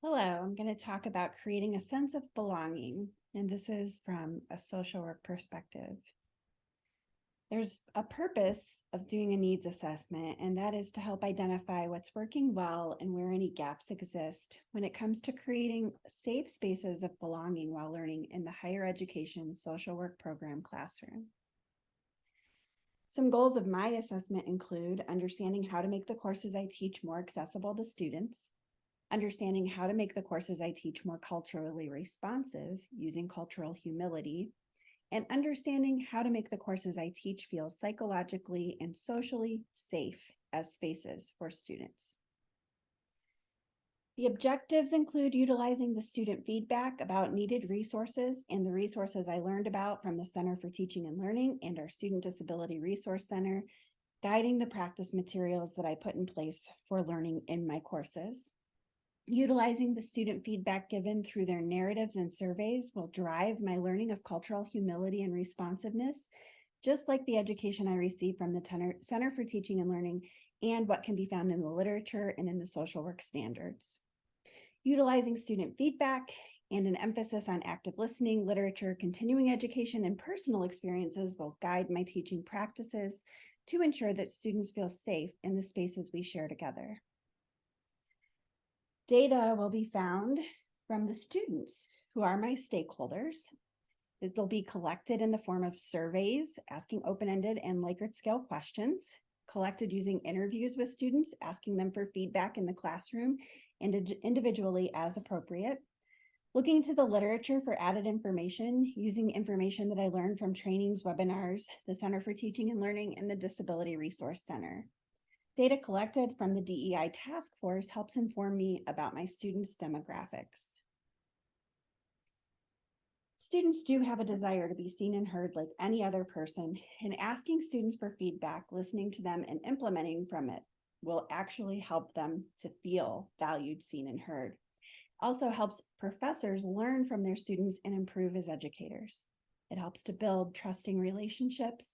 Hello, I'm going to talk about creating a sense of belonging, and this is from a social work perspective. There's a purpose of doing a needs assessment, and that is to help identify what's working well and where any gaps exist when it comes to creating safe spaces of belonging while learning in the higher education social work program classroom. Some goals of my assessment include understanding how to make the courses I teach more accessible to students, understanding how to make the courses I teach more culturally responsive using cultural humility, and understanding how to make the courses I teach feel psychologically and socially safe as spaces for students. The objectives include utilizing the student feedback about needed resources and the resources I learned about from the Center for Teaching and Learning and our Student Disability Resource Center, guiding the practice materials that I put in place for learning in my courses. Utilizing the student feedback given through their narratives and surveys will drive my learning of cultural humility and responsiveness, just like the education I received from the Center for Teaching and Learning and what can be found in the literature and in the social work standards. Utilizing student feedback and an emphasis on active listening, literature, continuing education, and personal experiences will guide my teaching practices to ensure that students feel safe in the spaces we share together. Data will be found from the students who are my stakeholders. It'll be collected in the form of surveys, asking open-ended and Likert scale questions, collected using interviews with students, asking them for feedback in the classroom and individually as appropriate, looking to the literature for added information, using information that I learned from trainings, webinars, the Center for Teaching and Learning, and the Disability Resource Center. Data collected from the DEI task force helps inform me about my students' demographics. Students do have a desire to be seen and heard like any other person, and asking students for feedback, listening to them, and implementing from it will actually help them to feel valued, seen, and heard. Also helps professors learn from their students and improve as educators. It helps to build trusting relationships.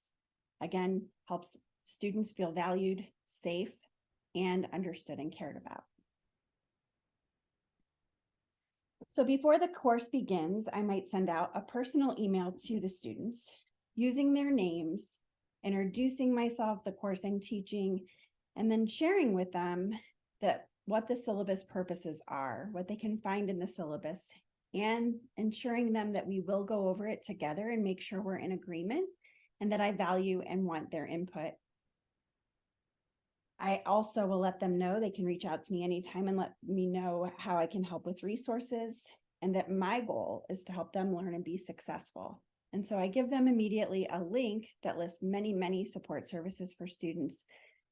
Again, helps students feel valued, safe, and understood and cared about. So before the course begins, I might send out a personal email to the students using their names, introducing myself, the course I'm teaching, and then sharing with them what the syllabus purposes are, what they can find in the syllabus, and ensuring them that we will go over it together and make sure we're in agreement and that I value and want their input. I also will let them know they can reach out to me anytime and let me know how I can help with resources, and that my goal is to help them learn and be successful. And so I give them immediately a link that lists many support services for students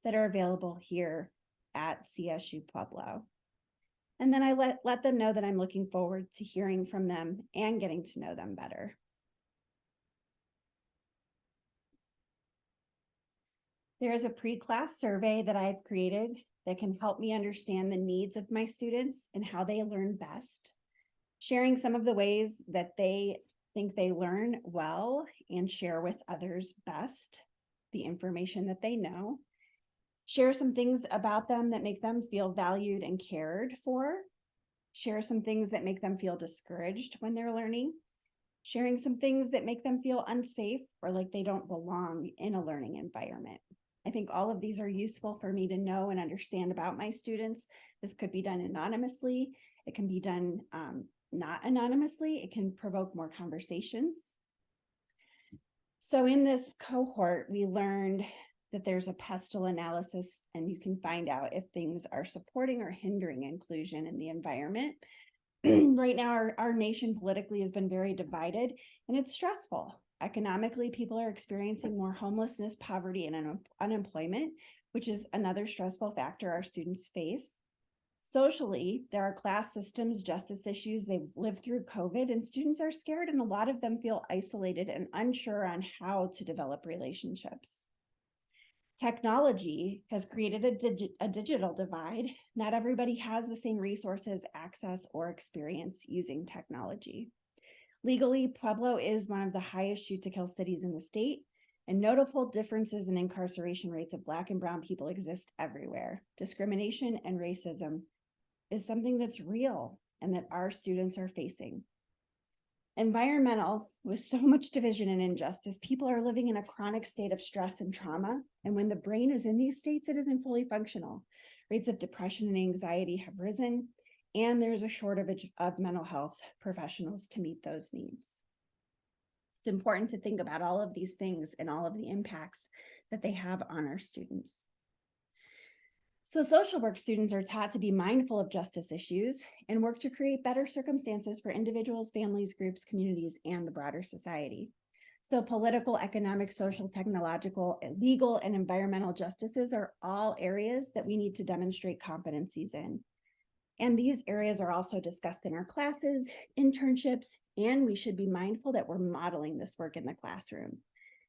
that are available here at CSU-Pueblo. And then I let them know that I'm looking forward to hearing from them and getting to know them better. There is a pre-class survey that I've created that can help me understand the needs of my students and how they learn best, sharing some of the ways that they think they learn well and share with others best the information that they know, share some things about them that make them feel valued and cared for, share some things that make them feel discouraged when they're learning, sharing some things that make them feel unsafe or like they don't belong in a learning environment. I think all of these are useful for me to know and understand about my students. This could be done anonymously. It can be done not anonymously. It can provoke more conversations. So in this cohort, we learned that there's a pestle analysis, and you can find out if things are supporting or hindering inclusion in the environment. Right now, our nation politically has been very divided, and it's stressful. Economically, people are experiencing more homelessness, poverty, and unemployment, which is another stressful factor our students face. Socially, there are class systems, justice issues. They've lived through COVID, and students are scared, and a lot of them feel isolated and unsure on how to develop relationships. Technology has created a digital divide. Not everybody has the same resources, access, or experience using technology. Legally, Pueblo is one of the highest shoot-to-kill cities in the state, and notable differences in incarceration rates of Black and Brown people exist everywhere. Discrimination and racism is something that's real and that our students are facing. Environmental, with so much division and injustice, people are living in a chronic state of stress and trauma. And when the brain is in these states, it isn't fully functional. Rates of depression and anxiety have risen, and there's a shortage of mental health professionals to meet those needs. It's important to think about all of these things and all of the impacts that they have on our students. So social work students are taught to be mindful of justice issues and work to create better circumstances for individuals, families, groups, communities, and the broader society. So political, economic, social, technological, legal, and environmental justices are all areas that we need to demonstrate competencies in. And these areas are also discussed in our classes, internships, and we should be mindful that we're modeling this work in the classroom.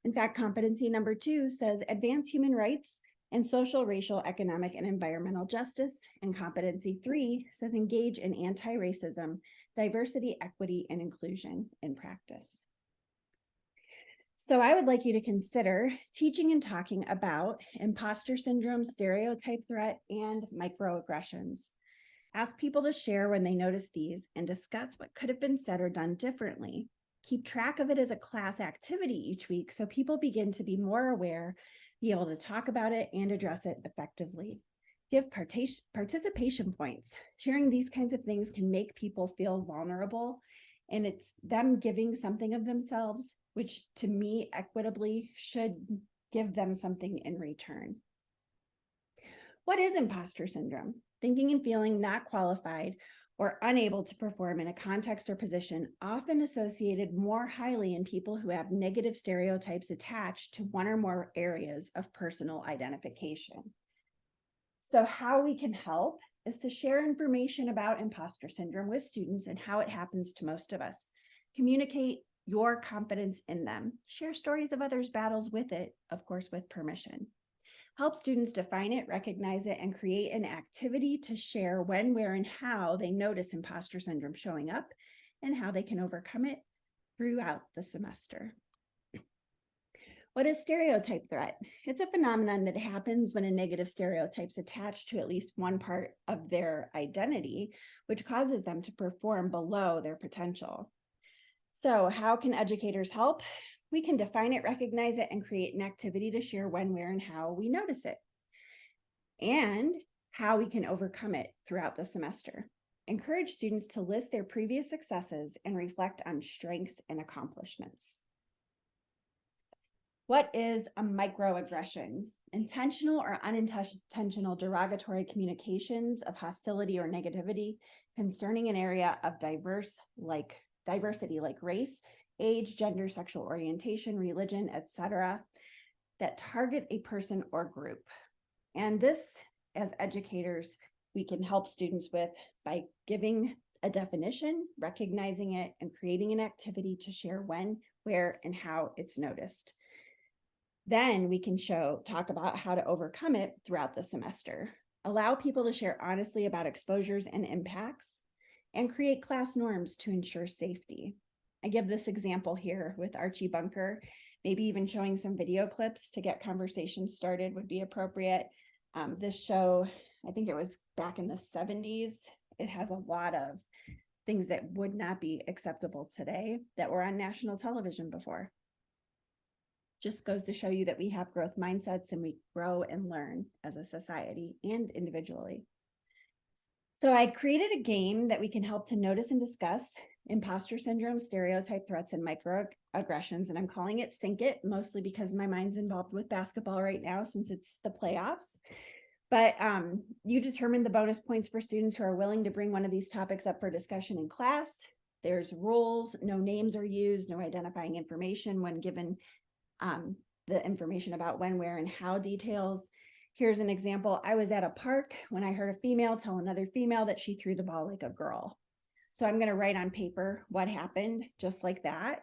In fact, competency number 2 says advance human rights and social, racial, economic, and environmental justice. And competency 3 says engage in anti-racism, diversity, equity, and inclusion in practice. So I would like you to consider teaching and talking about imposter syndrome, stereotype threat, and microaggressions. Ask people to share when they notice these and discuss what could have been said or done differently. Keep track of it as a class activity each week so people begin to be more aware, be able to talk about it and address it effectively. Give participation points. Sharing these kinds of things can make people feel vulnerable, and it's them giving something of themselves, which to me equitably should give them something in return. What is imposter syndrome? Thinking and feeling not qualified or unable to perform in a context or position, often associated more highly in people who have negative stereotypes attached to one or more areas of personal identification. So how we can help is to share information about imposter syndrome with students and how it happens to most of us. Communicate your confidence in them. Share stories of others' battles with it, of course, with permission. Help students define it, recognize it, and create an activity to share when, where, and how they notice imposter syndrome showing up and how they can overcome it throughout the semester. What is stereotype threat? It's a phenomenon that happens when a negative stereotype is attached to at least one part of their identity, which causes them to perform below their potential. So how can educators help? We can define it, recognize it, and create an activity to share when, where, and how we notice it, and how we can overcome it throughout the semester. Encourage students to list their previous successes and reflect on strengths and accomplishments. What is a microaggression? Intentional or unintentional derogatory communications of hostility or negativity concerning an area of diversity like race, age, gender, sexual orientation, religion, etc., that target a person or group. And this, as educators, we can help students with by giving a definition, recognizing it, and creating an activity to share when, where, and how it's noticed. Then we can talk about how to overcome it throughout the semester. Allow people to share honestly about exposures and impacts, and create class norms to ensure safety. I give this example here with Archie Bunker. Maybe even showing some video clips to get conversations started would be appropriate. This show, I think it was back in the 70s. It has a lot of things that would not be acceptable today that were on national television before. Just goes to show you that we have growth mindsets and we grow and learn as a society and individually. So I created a game that we can help to notice and discuss imposter syndrome, stereotype threats, and microaggressions. And I'm calling it Sync It, mostly because my mind's involved with basketball right now since it's the playoffs. But you determine the bonus points for students who are willing to bring one of these topics up for discussion in class. There's rules, no names are used, no identifying information when given the information about when, where, and how details. Here's an example. I was at a park when I heard a female tell another female that she threw the ball like a girl. So I'm going to write on paper what happened just like that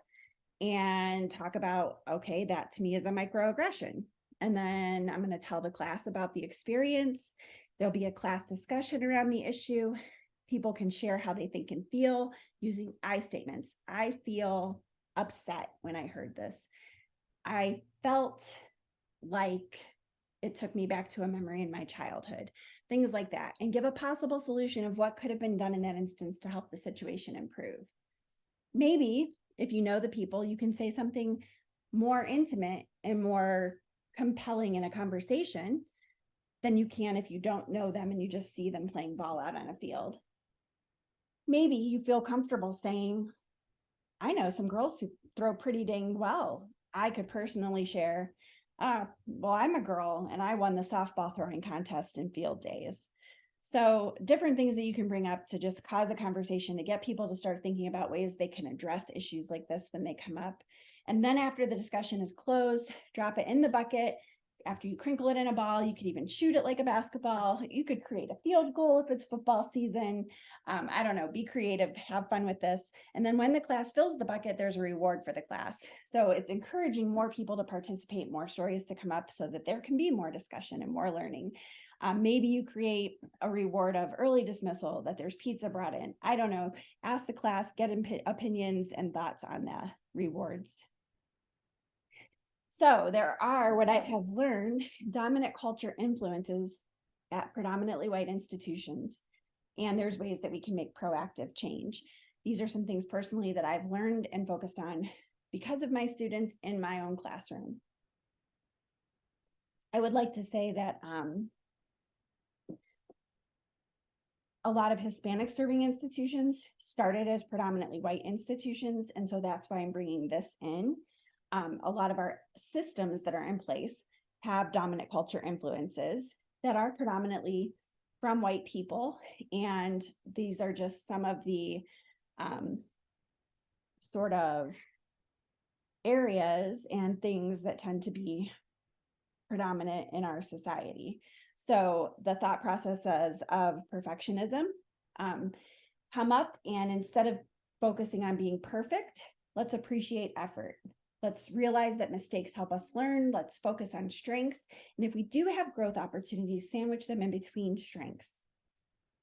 and talk about, okay, that to me is a microaggression. And then I'm going to tell the class about the experience. There'll be a class discussion around the issue. People can share how they think and feel using I statements. I feel upset when I heard this. I felt like it took me back to a memory in my childhood, things like that, and give a possible solution of what could have been done in that instance to help the situation improve. Maybe if you know the people, you can say something more intimate and more compelling in a conversation than you can if you don't know them and you just see them playing ball out on a field. Maybe you feel comfortable saying, I know some girls who throw pretty dang well. I could personally share, well, I'm a girl and I won the softball throwing contest in field days. So different things that you can bring up to just cause a conversation to get people to start thinking about ways they can address issues like this when they come up. And then after the discussion is closed, drop it in the bucket. After you crinkle it in a ball, you could even shoot it like a basketball. You could create a field goal if it's football season. I don't know, be creative, have fun with this. And then when the class fills the bucket, there's a reward for the class. So it's encouraging more people to participate, more stories to come up so that there can be more discussion and more learning. Maybe you create a reward of early dismissal, that there's pizza brought in. I don't know, ask the class, get opinions and thoughts on the rewards. So there are, what I have learned, dominant culture influences at predominantly white institutions. And there's ways that we can make proactive change. These are some things personally that I've learned and focused on because of my students in my own classroom. I would like to say that a lot of Hispanic serving institutions started as predominantly white institutions. And so that's why I'm bringing this in. A lot of our systems that are in place have dominant culture influences that are predominantly from white people. And these are just some of the sort of areas and things that tend to be predominant in our society. So the thought processes of perfectionism come up, and instead of focusing on being perfect, let's appreciate effort. Let's realize that mistakes help us learn. Let's focus on strengths. And if we do have growth opportunities, sandwich them in between strengths.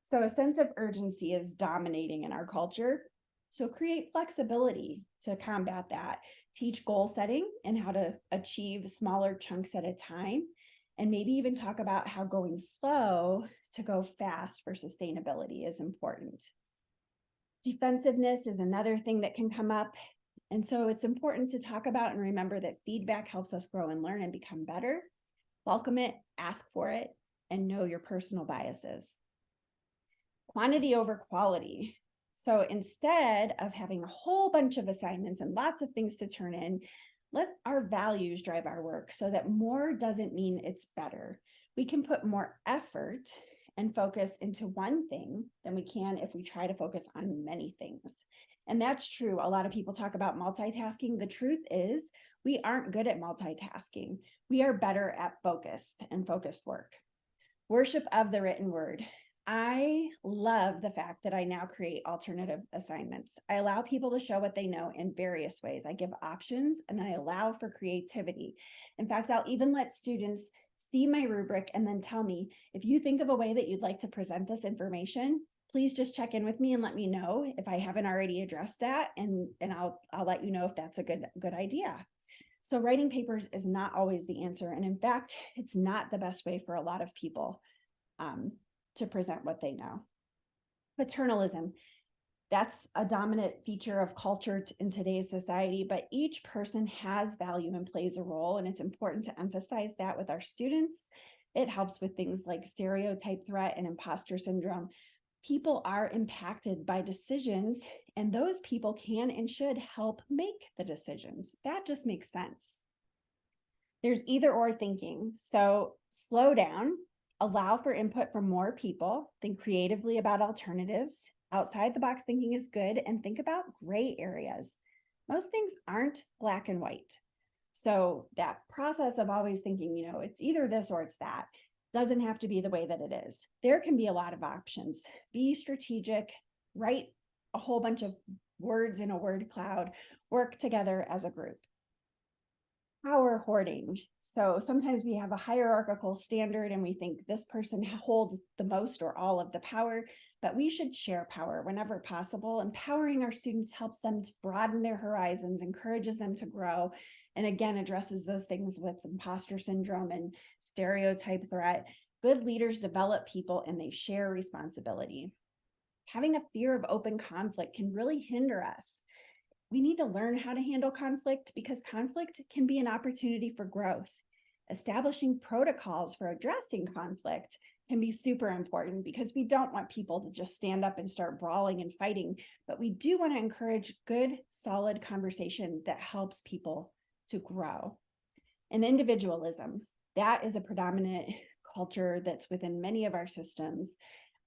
So a sense of urgency is dominating in our culture. So create flexibility to combat that. Teach goal setting and how to achieve smaller chunks at a time. And maybe even talk about how going slow to go fast for sustainability is important. Defensiveness is another thing that can come up. And so it's important to talk about and remember that feedback helps us grow and learn and become better. Welcome it, ask for it, and know your personal biases. Quantity over quality. So instead of having a whole bunch of assignments and lots of things to turn in, let our values drive our work so that more doesn't mean it's better. We can put more effort and focus into one thing than we can if we try to focus on many things. And that's true. A lot of people talk about multitasking. The truth is, we aren't good at multitasking. We are better at focused and focused work. Worship of the written word. I love the fact that I now create alternative assignments. I allow people to show what they know in various ways. I give options and I allow for creativity. In fact, I'll even let students see my rubric and then tell me, if you think of a way that you'd like to present this information, please just check in with me and let me know if I haven't already addressed that, and I'll let you know if that's a good idea. So writing papers is not always the answer. And in fact, it's not the best way for a lot of people to present what they know. Paternalism, that's a dominant feature of culture in today's society, but each person has value and plays a role, and it's important to emphasize that with our students. It helps with things like stereotype threat and imposter syndrome. People are impacted by decisions, and those people can and should help make the decisions. That just makes sense. There's either or thinking. So slow down, allow for input from more people, think creatively about alternatives. Outside the box thinking is good, and think about gray areas. Most things aren't black and white. So that process of always thinking, it's either this or it's that, doesn't have to be the way that it is. There can be a lot of options. Be strategic, write a whole bunch of words in a word cloud, work together as a group. Power hoarding. So sometimes we have a hierarchical standard and we think this person holds the most or all of the power, but we should share power whenever possible. Empowering our students helps them to broaden their horizons, encourages them to grow, and again, addresses those things with imposter syndrome and stereotype threat. Good leaders develop people and they share responsibility. Having a fear of open conflict can really hinder us. We need to learn how to handle conflict because conflict can be an opportunity for growth. Establishing protocols for addressing conflict can be super important because we don't want people to just stand up and start brawling and fighting, but we do want to encourage good, solid conversation that helps people to grow. And individualism, that is a predominant culture that's within many of our systems,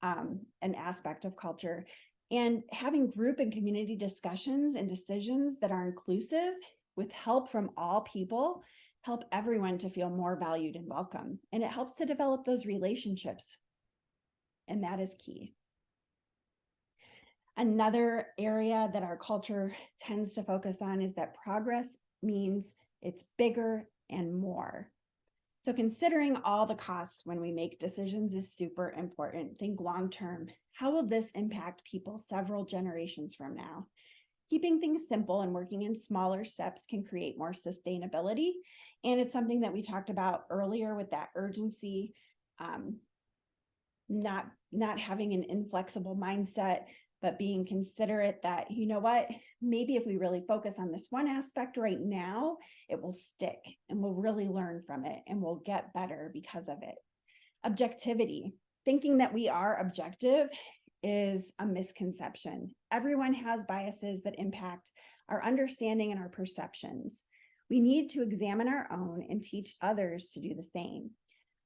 an aspect of culture. And having group and community discussions and decisions that are inclusive with help from all people help everyone to feel more valued and welcome. And it helps to develop those relationships. And that is key. Another area that our culture tends to focus on is that progress means it's bigger and more. So considering all the costs when we make decisions is super important. Think long-term. How will this impact people several generations from now? Keeping things simple and working in smaller steps can create more sustainability. And it's something that we talked about earlier with that urgency, not having an inflexible mindset, but being considerate that, you know what, maybe if we really focus on this one aspect right now, it will stick and we'll really learn from it and we'll get better because of it. Objectivity, thinking that we are objective is a misconception. Everyone has biases that impact our understanding and our perceptions. We need to examine our own and teach others to do the same.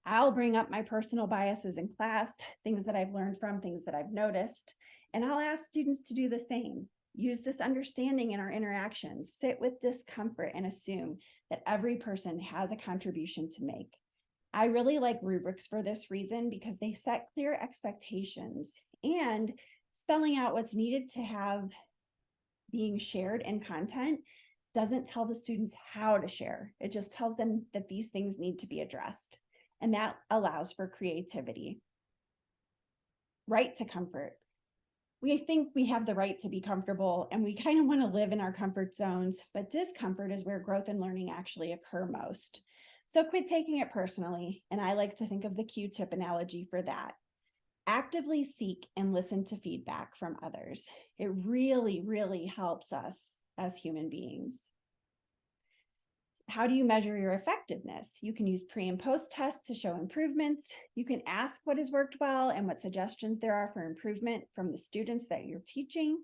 I'll bring up my personal biases in class, things that I've learned from, things that I've noticed, and I'll ask students to do the same. Use this understanding in our interactions, sit with discomfort and assume that every person has a contribution to make. I really like rubrics for this reason because they set clear expectations and spelling out what's needed to have being shared in content doesn't tell the students how to share. It just tells them that these things need to be addressed. And that allows for creativity. Right to comfort. We think we have the right to be comfortable and we kind of want to live in our comfort zones, but discomfort is where growth and learning actually occur most. So quit taking it personally. And I like to think of the Q-tip analogy for that. Actively seek and listen to feedback from others. It really, really helps us as human beings. How do you measure your effectiveness? You can use pre and post tests to show improvements. You can ask what has worked well and what suggestions there are for improvement from the students that you're teaching.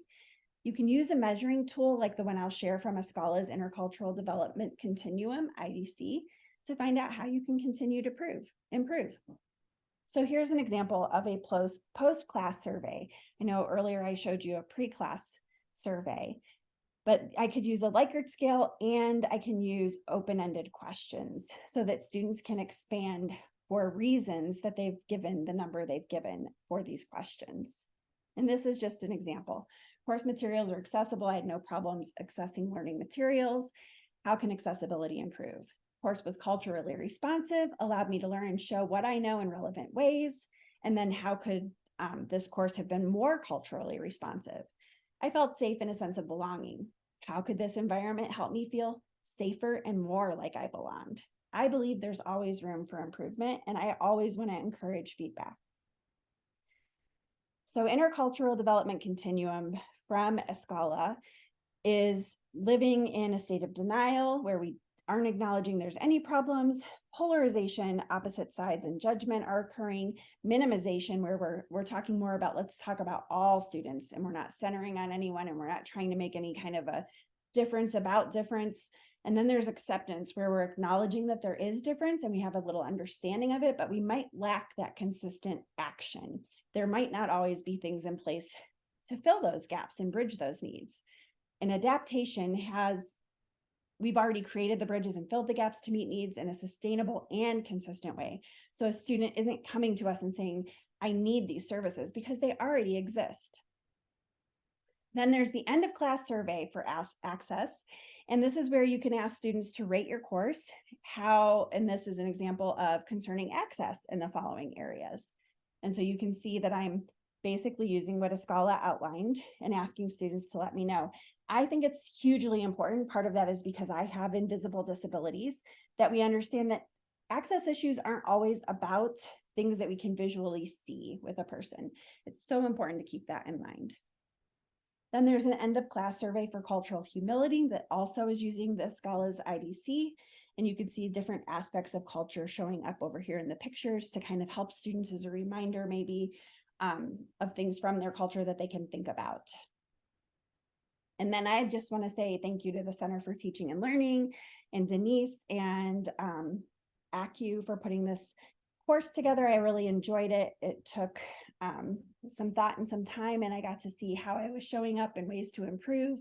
You can use a measuring tool like the one I'll share from ASCALA's Intercultural Development Continuum, IDC, to find out how you can continue to improve. So here's an example of a post-class survey. I know earlier I showed you a pre-class survey, but I could use a Likert scale and I can use open-ended questions so that students can expand for reasons that they've given the number they've given for these questions. And this is just an example. Course materials are accessible. I had no problems accessing learning materials. How can accessibility improve? Course was culturally responsive, allowed me to learn and show what I know in relevant ways. And then how could this course have been more culturally responsive? I felt safe in a sense of belonging. How could this environment help me feel safer and more like I belonged? I believe there's always room for improvement, and I always want to encourage feedback. So Intercultural Development Continuum from ASCALA is living in a state of denial where we aren't acknowledging there's any problems, polarization, opposite sides and judgment are occurring, minimization where we're talking more about, let's talk about all students and we're not centering on anyone and we're not trying to make any kind of a difference about difference. And then there's acceptance where we're acknowledging that there is difference and we have a little understanding of it, but we might lack that consistent action. There might not always be things in place to fill those gaps and bridge those needs. And adaptation we've already created the bridges and filled the gaps to meet needs in a sustainable and consistent way. So a student isn't coming to us and saying, I need these services because they already exist. Then there's the end of class survey for access. And this is where you can ask students to rate your course, and this is an example of concerning access in the following areas. And so you can see that I'm basically using what ASCALA outlined and asking students to let me know. I think it's hugely important. Part of that is because I have invisible disabilities, that we understand that access issues aren't always about things that we can visually see with a person. It's so important to keep that in mind. Then there's an end of class survey for cultural humility that also is using the Scholars IDC. And you can see different aspects of culture showing up over here in the pictures to kind of help students as a reminder maybe of things from their culture that they can think about. And then I just want to say thank you to the Center for Teaching and Learning and Denise and ACUE for putting this course together. I really enjoyed it. It took some thought and some time, and I got to see how I was showing up and ways to improve.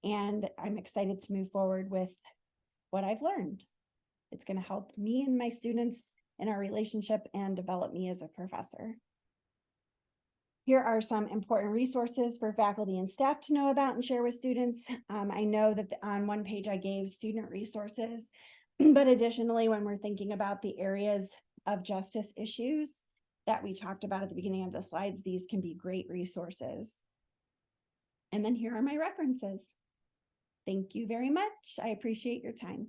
And I'm excited to move forward with what I've learned. It's going to help me and my students in our relationship and develop me as a professor. Here are some important resources for faculty and staff to know about and share with students. I know that on one page I gave student resources, but additionally, when we're thinking about the areas of justice issues that we talked about at the beginning of the slides, these can be great resources. And then here are my references. Thank you very much. I appreciate your time.